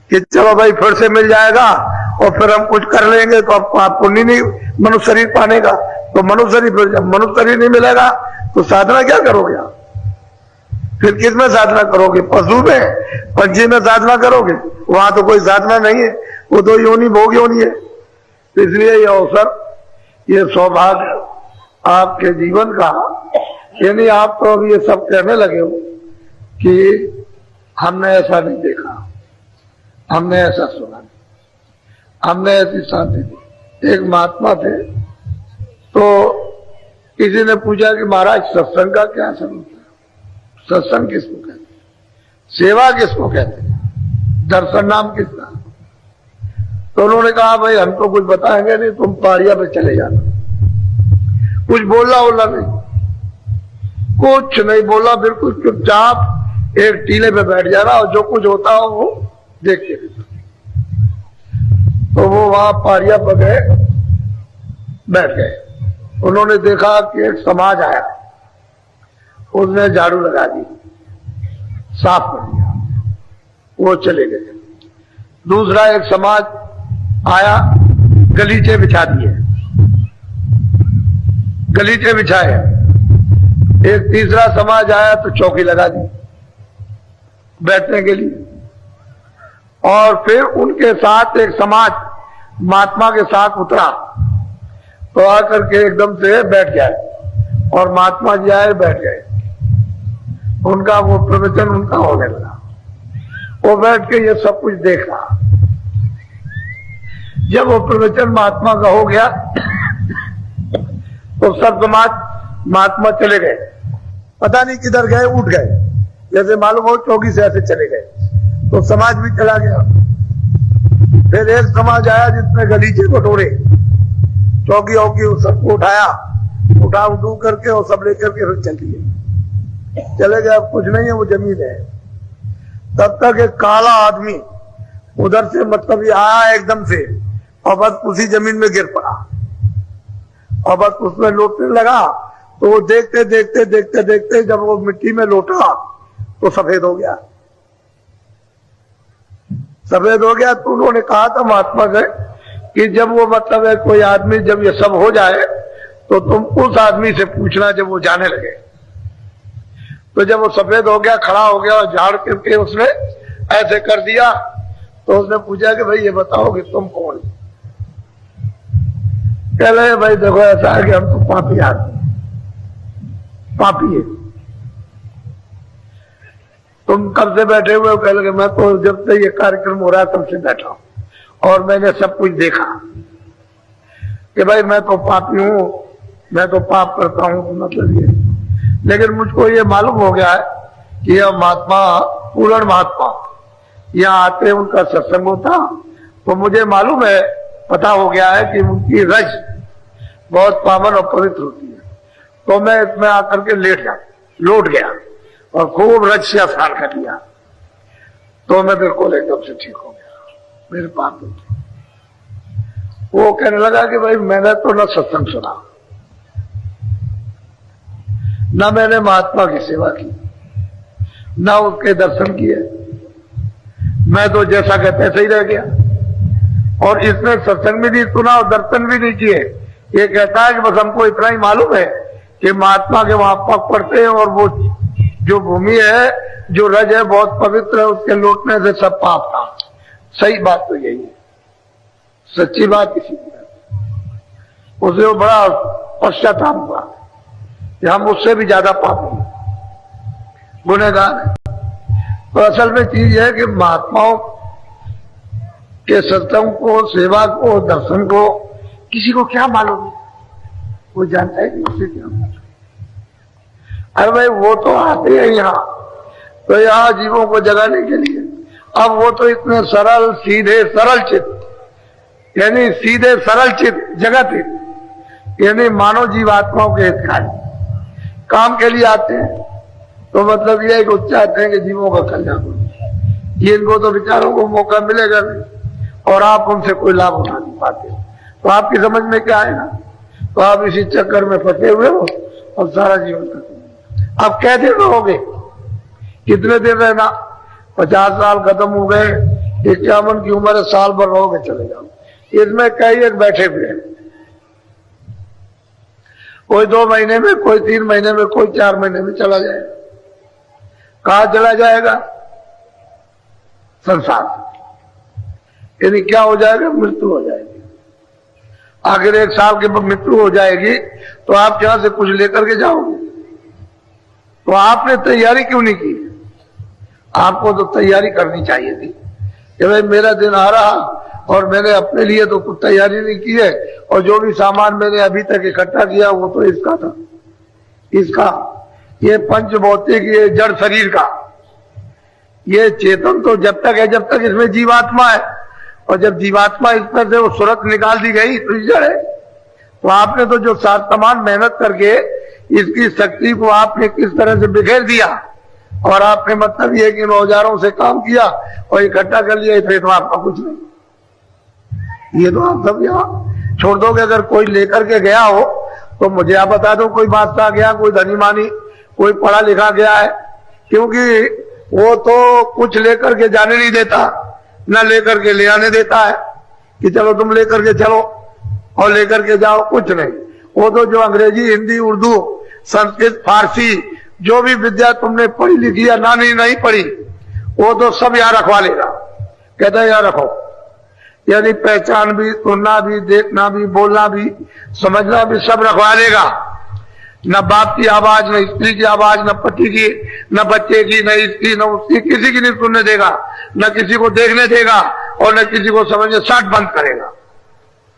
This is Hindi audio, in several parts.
कि चलो भाई फिर से मिल जाएगा और फिर हम कुछ कर लेंगे तो आप पुण्य नहीं मनुष्य शरीर पाने का। तो मनुष्य शरीर नहीं मिलेगा तो साधना क्या करोगे आप? फिर किस में साधना करोगे? पशु में, पंछी में साधना करोगे? वहां तो कोई साधना नहीं है, वो तो योनि भोग योनि है। तो इसलिए ये अवसर, ये सौभाग्य आपके जीवन का, यानी आप तो अब ये सब कहने लगे हो कि हमने ऐसा नहीं देखा, हमने ऐसा सुना नहीं, हमने ऐसी शांति दी। एक महात्मा थे तो किसी ने पूछा कि महाराज सत्संग का क्या स्वरूप है? सत्संग किसको कहते हैं? सेवा किसको कहते हैं? दर्शन नाम किसका? तो उन्होंने कहा भाई हम तो कुछ बताएंगे नहीं, तुम पहाड़िया पे चले जाना। कुछ बोला नहीं, कुछ नहीं बोला, बिल्कुल चुपचाप एक टीले पे बैठ जाना और जो कुछ होता हो वो देख के। तो वो वहां पहाड़िया पर गए, बैठ गए। उन्होंने देखा कि एक समाज आया, उसने झाड़ू लगा दी, साफ कर दिया, वो चले गए। दूसरा एक समाज आया, गलीचे बिछा दिए, गलीचे बिछाए। एक तीसरा समाज आया तो चौकी लगा दी बैठने के लिए। और फिर उनके साथ एक समाज महात्मा के साथ उतरा तो आकर के एकदम से बैठ गए और महात्मा जी आए, बैठ गए। उनका वो प्रवचन उनका होने लगा। वो बैठ के ये सब कुछ देखा। जब वो प्रवचन महात्मा का हो गया तो सब समाज महात्मा चले गए, पता नहीं किधर गए, उठ गए, जैसे मालूम हो चौकी से ऐसे चले गए। तो समाज भी चला गया। फिर एक समाज आया जिसने गलीचे बटोरे, चौकी औकी सबको उठाया, उठा करके और सब लेकर के फिर चल दिए, चले गए। अब कुछ नहीं है, वो जमीन है। तब तक एक काला आदमी उधर से मतलब ये आया एकदम से और बस उसी जमीन में गिर पड़ा और बस उसमें लौटने लगा। तो वो देखते देखते देखते देखते जब वो मिट्टी में लौटा तो सफेद हो गया, सफेद हो गया। तो उन्होंने कहा था महात्मा से कि जब वो मतलब है कोई आदमी जब ये सब हो जाए तो तुम उस आदमी से पूछना जब वो जाने लगे। तो जब वो सफेद हो गया, खड़ा हो गया और झाड़ करके उसने ऐसे कर दिया तो उसने पूछा कि भाई ये बताओ कि तुम कौन? कह रहे भाई देखो ऐसा है कि हम तो पापी आदमी, पापी है। तुम कब से बैठे हुए हो? कह लगे मैं तो जब से ये कार्यक्रम हो रहा है तब से बैठा हूं और मैंने सब कुछ देखा कि भाई मैं तो पापी हूं, मैं तो पाप करता हूं। मतलब ये, लेकिन मुझको ये मालूम हो गया है कि यह महात्मा, पूर्ण महात्मा यहाँ आते उनका सत्संग होता तो मुझे मालूम है, पता हो गया है कि उनकी रज बहुत पावन और पवित्र होती है। तो मैं इसमें आकर के लौट गया और खूब रज से स्नान कर लिया। तो मैं बिल्कुल एकदम से ठीक हो गया, मेरे पाप में। वो कहने लगा कि भाई मैंने तो न सत्संग सुना, न मैंने महात्मा की सेवा की, न उसके दर्शन किए, मैं तो जैसा कहते ऐसे ही रह गया। और इसने सत्संग भी नहीं सुना और दर्शन भी नहीं किए। ये कहता है कि बस हमको इतना ही मालूम है कि महात्मा के वहां पग पड़ते हैं और वो जो भूमि है, जो रज है बहुत पवित्र है, उसके लौटने से सब पाप था। सही बात तो यही है, सच्ची बात इसी की। उसे वो बड़ा पश्चाताप हुआ कि हम उससे भी ज्यादा पापी गुनहगार हैं। तो असल में चीज है कि महात्माओं के सत्संग को, सेवा को, दर्शन को किसी को क्या मालूम है? वो जानता है कि उसे क्या मालूम। अरे भाई वो तो आते हैं यहाँ, तो यहाँ जीवों को जगाने के लिए। अब वो तो इतने सरल सीधे सरल चित्त, यानी सीधे सरल चित्त जगत हित, यानी मानव जीवात्माओं के हितकारी काम के लिए आते हैं। तो मतलब ये एक चाहते हैं कि जीवों का कल्याण हो। ये इनको तो विचारों को मौका मिलेगा नहीं और आप उनसे कोई लाभ उठा नहीं पाते, तो आपकी समझ में क्या आएगा? तो आप इसी चक्कर में फंसे हुए हो और सारा जीवन खत्म। आप क्या दिन रहोगे? कितने दिन रहना? 50 साल खत्म हो गए, 51 की उम्र है, साल भर रहोगे चले जाओ। इसमें कई एक बैठे हुए हैं, कोई 2 महीने में, कोई 3 महीने में, कोई 4 महीने में चला जाएगा। कहा चला जाएगा? संसार। यानी क्या हो जाएगा? मृत्यु हो जाएगी। आखिर 1 साल के बाद मृत्यु हो जाएगी तो आप यहां से कुछ लेकर के जाओगे? तो आपने तैयारी क्यों नहीं की? आपको तो तैयारी करनी चाहिए थी कि भाई मेरा दिन आ रहा और मैंने अपने लिए तो कुछ तैयारी नहीं की है, और जो भी सामान मैंने अभी तक इकट्ठा किया वो तो इसका था, इसका, ये पंचभौतिक, ये जड़ शरीर का। ये चेतन तो जब तक है जब तक इसमें जीवात्मा है, और जब जीवात्मा इसमें से वो सूरत निकाल दी गई तो जड़ है। तो आपने तो जो सामान मेहनत करके इसकी शक्ति को आपने किस तरह से बिखेर दिया, और आपने मतलब ये कि इन औजारों से काम किया और इकट्ठा कर लिया, फिर तो आपका कुछ नहीं। ये तो आप सब यहाँ छोड़ दोगे। अगर कोई लेकर के गया हो तो मुझे आप बता दो, कोई बादशाह गया, कोई धनी मानी, कोई पढ़ा लिखा गया है, क्योंकि वो तो कुछ लेकर के जाने नहीं देता, न लेकर के ले आने देता है कि चलो तुम लेकर के चलो और लेकर के जाओ, कुछ नहीं। वो तो जो अंग्रेजी, हिंदी, उर्दू, संस्कृत, फारसी, जो भी विद्या तुमने पढ़ी लिखी या ना नहीं पढ़ी, वो तो सब यहाँ रखवा लेगा। कहता है यहाँ रखो, यानी पहचान भी, सुनना भी, देखना भी, बोलना भी, समझना भी, सब रखवा लेगा। न बाप की आवाज, न स्त्री की आवाज, न पति की, न बच्चे की, न इसकी, न उसकी, किसी की नहीं सुनने देगा, न किसी को देखने देगा, और न किसी को समझने, शर्ट बंद करेगा,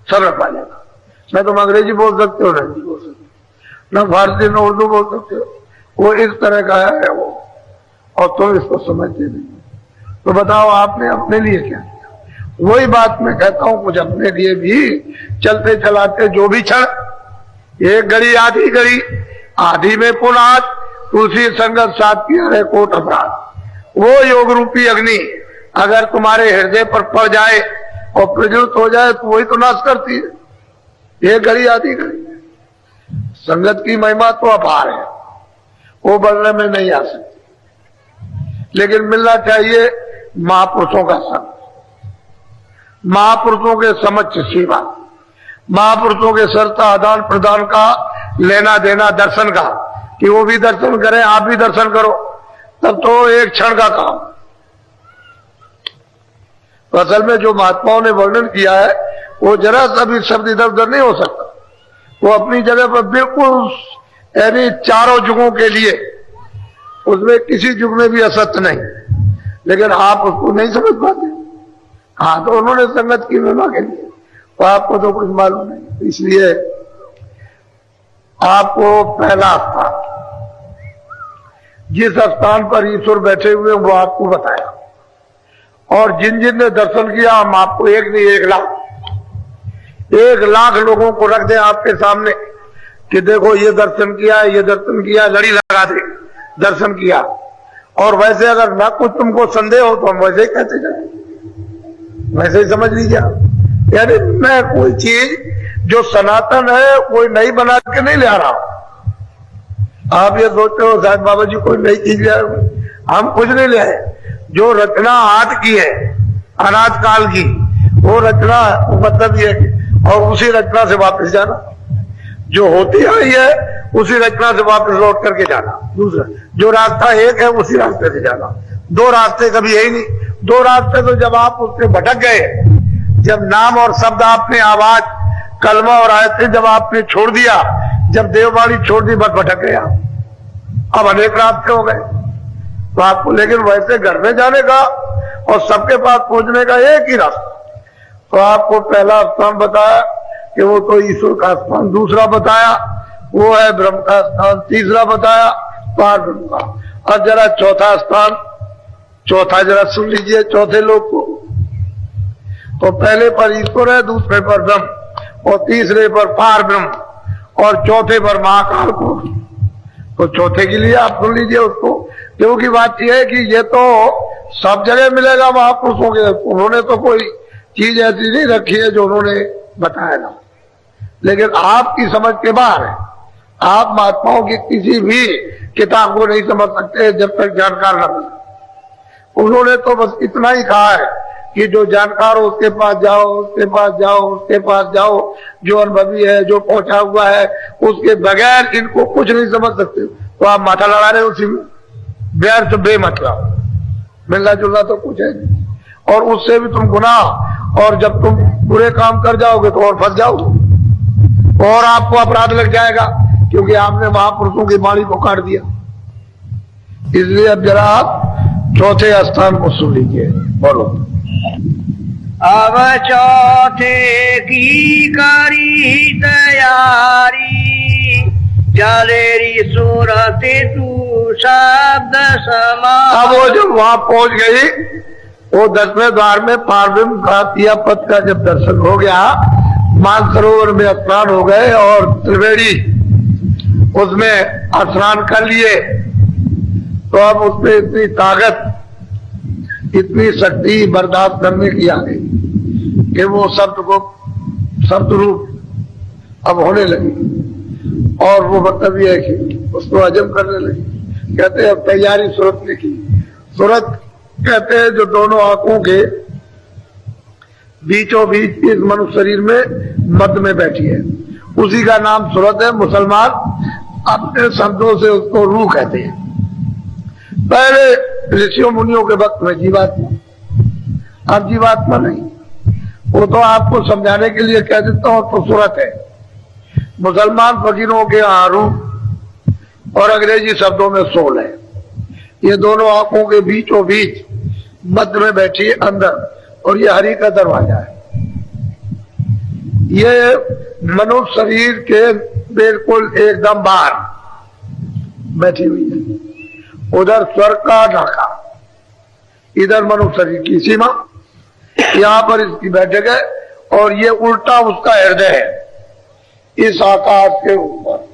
सब रखवा लेगा। न तुम अंग्रेजी बोल सकते हो, न हिंदी बोल सकते हो, न फारसी, न उर्दू बोल सकते हो। वो इस तरह का है वो, और तुम इसको समझते नहीं। तो बताओ आपने अपने लिए क्या किया? वही बात मैं कहता हूं, कुछ अपने लिए भी चलते चलाते जो भी क्षण, एक घड़ी आधी घड़ी, आधी में पुनाद, तुलसी संगत साथ किया रहे कोट अपराध। वो योग रूपी अग्नि अगर तुम्हारे हृदय पर पड़ जाए और प्रज्वलित हो जाए तो वही तो नाश करती है। एक घड़ी आधी घड़ी, संगत की महिमा तो अपार है, वो बढ़ने में नहीं आ सकती। लेकिन मिलना चाहिए महापुरुषों का संग, महापुरुषों के समक्ष सेवा, महापुरुषों के सरता आदान प्रदान का, लेना देना, दर्शन का, कि वो भी दर्शन करें, आप भी दर्शन करो, तब तो एक क्षण का काम। तो असल में जो महात्माओं ने वर्णन किया है वो जरा सा भी शब्द इधर उधर नहीं हो सकता। वो अपनी जगह पर बिल्कुल, यानी चारों युगों के लिए, उसमें किसी युग में भी असत्य नहीं, लेकिन आप उसको नहीं समझ पाते। हाँ, तो उन्होंने संगत की महिमा के लिए, तो आपको तो कुछ मालूम नहीं। इसलिए आपको पहला स्थान, जिस स्थान पर ईश्वर बैठे हुए वो आपको बताया, और जिन जिन ने दर्शन किया, हम आपको एक नहीं 1 लाख लोगों को रख दें आपके सामने कि देखो ये दर्शन किया, ये दर्शन किया, लड़ी लगा दे, दर्शन किया। और वैसे अगर ना कुछ तुमको संदेह हो तो हम वैसे ही कहते जाए, वैसे ही समझ लीजिए। यानी मैं कोई चीज जो सनातन है कोई नई बना के नहीं ले आ रहा हूं। आप ये सोचते हो शायद बाबा जी कोई नई चीज ले आए, हम कुछ नहीं ले आए। जो रचना हाथ की है, अनाथ काल की, वो रचना, मतलब ये, और उसी रचना से वापस जाना, जो होती आई है उसी रचना से वापस लौट करके जाना। दूसरा जो रास्ता एक है उसी रास्ते से जाना, 2 रास्ते कभी है ही नहीं। 2 रास्ते तो जब आप उससे भटक गए, जब नाम और शब्द आपने, आवाज, कलमा और आयतें जब आपने छोड़ दिया, जब देववाणी छोड़ दी, बस भटक गया। अब अनेक रास्ते हो गए। तो आपको लेकिन वैसे घर में जाने का और सबके पास पहुंचने का एक ही रास्ता। तो आपको पहला स्थान बताया कि वो तो ईश्वर का स्थान, दूसरा बताया वो है ब्रह्म का स्थान, तीसरा बताया पार ब्रह्म का। और जरा चौथा स्थान, चौथा जरा सुन लीजिए चौथे लोग को। तो पहले पर ईश्वर है, दूसरे पर ब्रह्म, और तीसरे पर पार ब्रह्म, और चौथे पर महाकाल को। तो चौथे के लिए आप सुन लीजिए उसको, क्योंकि बात यह है कि ये तो सब जगह मिलेगा महापुरुषों के, उन्होंने तो कोई चीज ऐसी नहीं रखी है जो उन्होंने बताया ना, लेकिन आपकी समझ के बाहर है। आप महात्माओं की किसी भी किताब को नहीं समझ सकते जब तक जानकार न मिले। उन्होंने तो बस इतना ही कहा है कि जो जानकार हो उसके पास जाओ, उसके पास जाओ, उसके पास जाओ, जो अनुभवी है, जो पहुंचा हुआ है, उसके बगैर इनको कुछ नहीं समझ सकते। तो आप माथा लड़ा रहे हो उसी में, व्यर्थ बेमतलब, मिलना जुलना तो कुछ है नहीं। और उससे भी तुम गुनाह, और जब तुम बुरे काम कर जाओगे तो और फंस जाओगे और आपको अपराध लग जाएगा, क्योंकि आपने महापुरुषों की वाणी को काट दिया। इसलिए अब जरा आप चौथे स्थान को सुन लीजिए, बोलो। अब चौथे की करी तैयारी, जलेरी सूरत तू शब्द समा। अब वो जब वहां पहुंच गई, वो 10वें द्वार में पार्वम घातिया पद का जब दर्शन हो गया, मानसरोवर में स्नान हो गए और त्रिवेणी उसमें स्नान कर लिए, तो अब उसमें इतनी ताकत, इतनी शक्ति बर्दाश्त करने की आ गई कि वो शब्द को शब्द रूप अब होने लगी, और वो मतलब ये है कि उसको हजम करने लगी। कहते हैं अब तैयारी सूरत ने की। सूरत कहते हैं जो दोनों आंखों के बीचों बीच इस मनुष्य शरीर में मध्य में बैठी है, उसी का नाम सूरत है। मुसलमान अपने शब्दों से उसको रूह कहते हैं। पहले ऋषियों मुनियों के वक्त में जीवात्मा, अब जीवात्मा नहीं, वो तो आपको समझाने के लिए कह देता हूं तो सूरत है। मुसलमान फकीरों के यहाँ रूह और अंग्रेजी शब्दों में सोल है। ये दोनों आंखों के बीचों बीच मध्य में बैठी है अंदर, और ये हरि का दरवाजा है। ये मनुष्य शरीर के बिल्कुल एकदम बाहर बैठी हुई है। उधर स्वर्ग का ढाका, इधर मनुष्य शरीर की सीमा, यहाँ पर इसकी बैठक है, और ये उल्टा उसका हृदय है इस आकाश के ऊपर,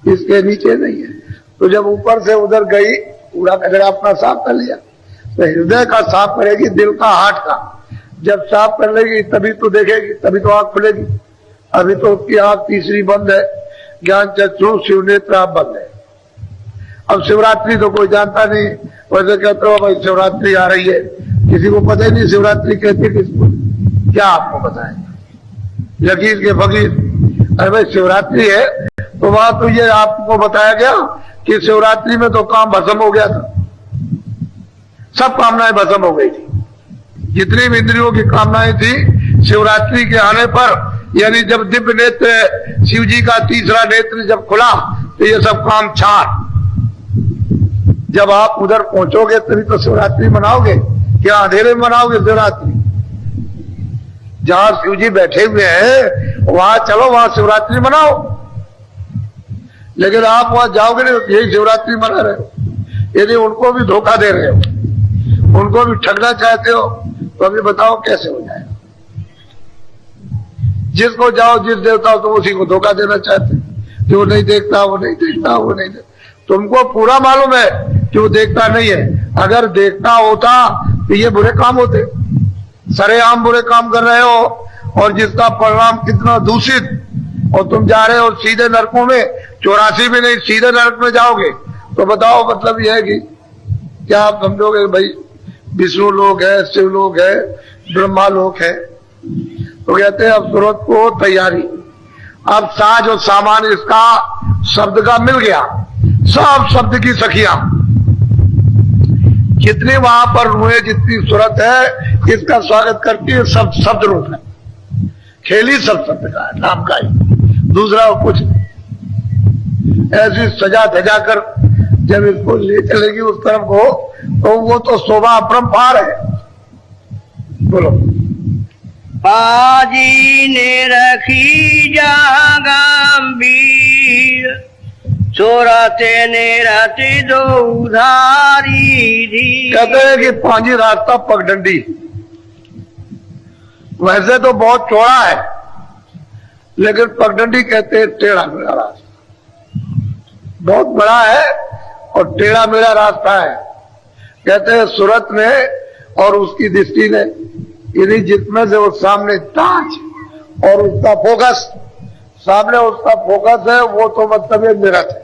इसके नीचे नहीं है। तो जब ऊपर से उधर गई, पूरा कचरा अपना साफ कर लिया, तो हृदय का साफ करेगी, दिल का, हार्ट का जब साफ कर लेगी तभी तो देखेगी, तभी तो आंख खुलेगी। अभी तो उसकी आंख तीसरी बंद है, ज्ञान चक्षु शिव नेत्र बंद है। अब शिवरात्रि तो कोई जानता नहीं, वैसे कहते हो भाई शिवरात्रि आ रही है, किसी को पता ही नहीं शिवरात्रि कहते किसको, क्या आपको पता है? लकीर के फकीर, अरे भाई शिवरात्रि है तो वहां तो ये आपको बताया गया कि शिवरात्रि में तो काम भस्म हो गया था, सब कामनाएं भस्म हो गई थी, जितनी भी इंद्रियों की कामनाएं थी शिवरात्रि के आने पर, यानी जब दिव्य नेत्र शिव जी का तीसरा नेत्र जब खुला तो ये सब काम छाट। जब आप उधर पहुंचोगे तभी तो शिवरात्रि मनाओगे, क्या अंधेरे में मनाओगे शिवरात्रि? जहां शिव जी बैठे हुए हैं वहां चलो, वहां शिवरात्रि मनाओ। लेकिन आप वहां जाओगे नहीं, यही शिवरात्रि मना रहे हो। यदि उनको भी धोखा दे रहे हो, उनको भी ठगना चाहते हो, तो अभी बताओ कैसे हो जाएगा? जिसको जाओ, जिस देवता हो, तो उसी को धोखा देना चाहते, जो नहीं देखता वो नहीं देखता, वो नहीं देखता। तुमको पूरा मालूम है कि वो देखता नहीं है। अगर देखता होता तो ये बुरे काम होते। सरेआम बुरे काम कर रहे हो, और जिसका परिणाम कितना दूषित, और तुम जा रहे हो सीधे नरकों में, 84 भी नहीं, सीधे नरक में जाओगे। तो बताओ मतलब यह है कि क्या आप समझोगे भाई विष्णु लोक है, शिव लोक है, ब्रह्मा लोक है? तो कहते हैं अब सूरत को तैयारी, अब साज और सामान इसका शब्द का मिल गया, सब शब्द की सखियां, जितनी वहां पर रूहें, जितनी सूरत है, इसका स्वागत करती है, सब शब्द रूप है। खेली सब शब्द का है, नाम का ही, दूसरा कुछ नहीं। ऐसी सजा धजा कर जब इसको ले चलेगी उस तरफ को, तो वो तो शोभा अपरंपार है। बोलो। बाजी ने रखी जहां गंभीर, चोराते ने रहते दो उधारी धी। कहते हैं कि पांजी रास्ता पगडंडी, वैसे तो बहुत चौड़ा है, लेकिन पगडंडी कहते हैं टेढ़ा मेढ़ा रास्ता, बहुत बड़ा है और टेढ़ा मेढ़ा रास्ता है। कहते हैं सूरत ने और उसकी दृष्टि ने, यदि जिसमें से वो सामने ताज और उसका फोकस, सामने उसका फोकस है, वो तो मतलब ये मिरर है,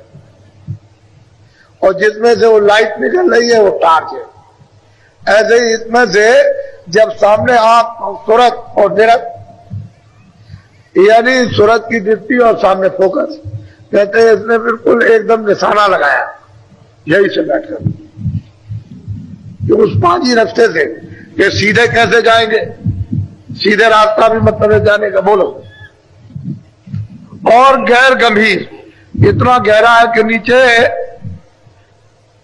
और जिसमें से वो लाइट निकल रही है वो टार्च है। ऐसे ही इसमें से जब सामने आप सूरत और निरत, यानी सूरत की दृष्टि और सामने फोकस, कहते हैं इसने बिल्कुल एकदम निशाना लगाया यही से बैठकर कि उस पांजी रास्ते से कि सीधे कैसे जाएंगे, सीधे रास्ता भी मतलब है जाने का, बोलो। और गैर गंभीर, इतना गहरा है कि नीचे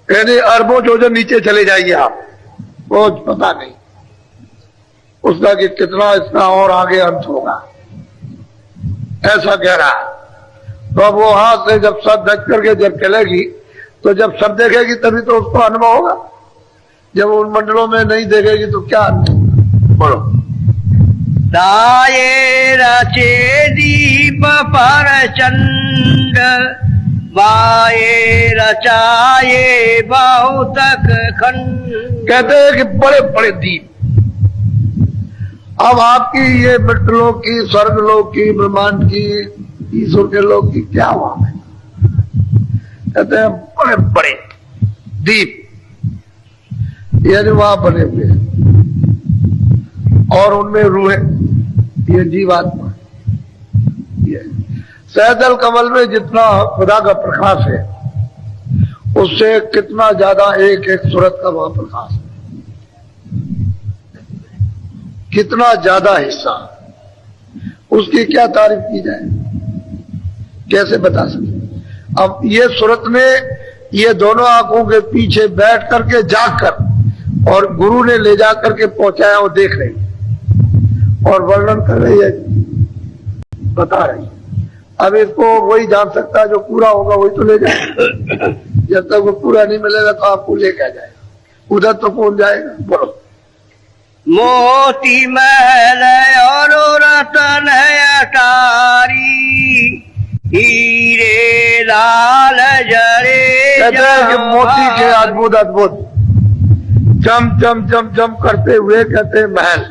यानी अरबों जो नीचे चले जाइए आप, वो पता नहीं उसका कि कितना इसका और आगे अंत होगा, ऐसा गहरा है। तो अब वो हाथ से जब सब ढक करके जब चलेगी तो जब सब देखेगी तभी तो उसको अनुभव होगा, जब उन मंडलों में नहीं देखेगी तो क्या अनुभव, बोलो। दाये रचे दीप पर चंड, बाये रचाये बहुतक खंड। कहते हैं कि बड़े बड़े दीप, अब आपकी ये मृतलोक की, स्वर्गलोक की, ब्रह्मांड की, ईश्वर के लोक की क्या हुआ है, कहते हैं बड़े बड़े दीप यानी वहां बने हुए हैं और उनमें रूहें, ये जीवात्मा, ये सैदल कमल में जितना खुदा का प्रकाश है उससे कितना ज्यादा एक एक सूरत का वहां प्रकाश है, कितना ज्यादा हिस्सा, उसकी क्या तारीफ की जाए, कैसे बता सकते। अब ये सूरत ने ये दोनों आंखों के पीछे बैठ करके जाग कर और गुरु ने ले जा करके पहुंचाया, वो देख रही और वर्णन कर रही है, बता रही। अब इसको वही जान सकता है जो पूरा होगा, वही तो ले जाएगा। जब तक वो पूरा नहीं मिलेगा तो आपको लेकर जाएगा, उधर तो पहुंच जाएगा, बोलो। मोती महल और रतन अटारी, हीरे लाल जरे। कहते हैं कि मोती के अद्भुत अद्भुत चम चम चम चम करते हुए, कहते हैं महल,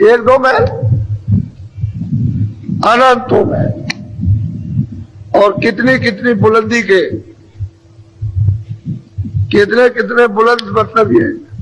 एक दो महल, अनंतों महल, और कितनी कितनी बुलंदी के, कितने कितने बुलंद, मतलब ये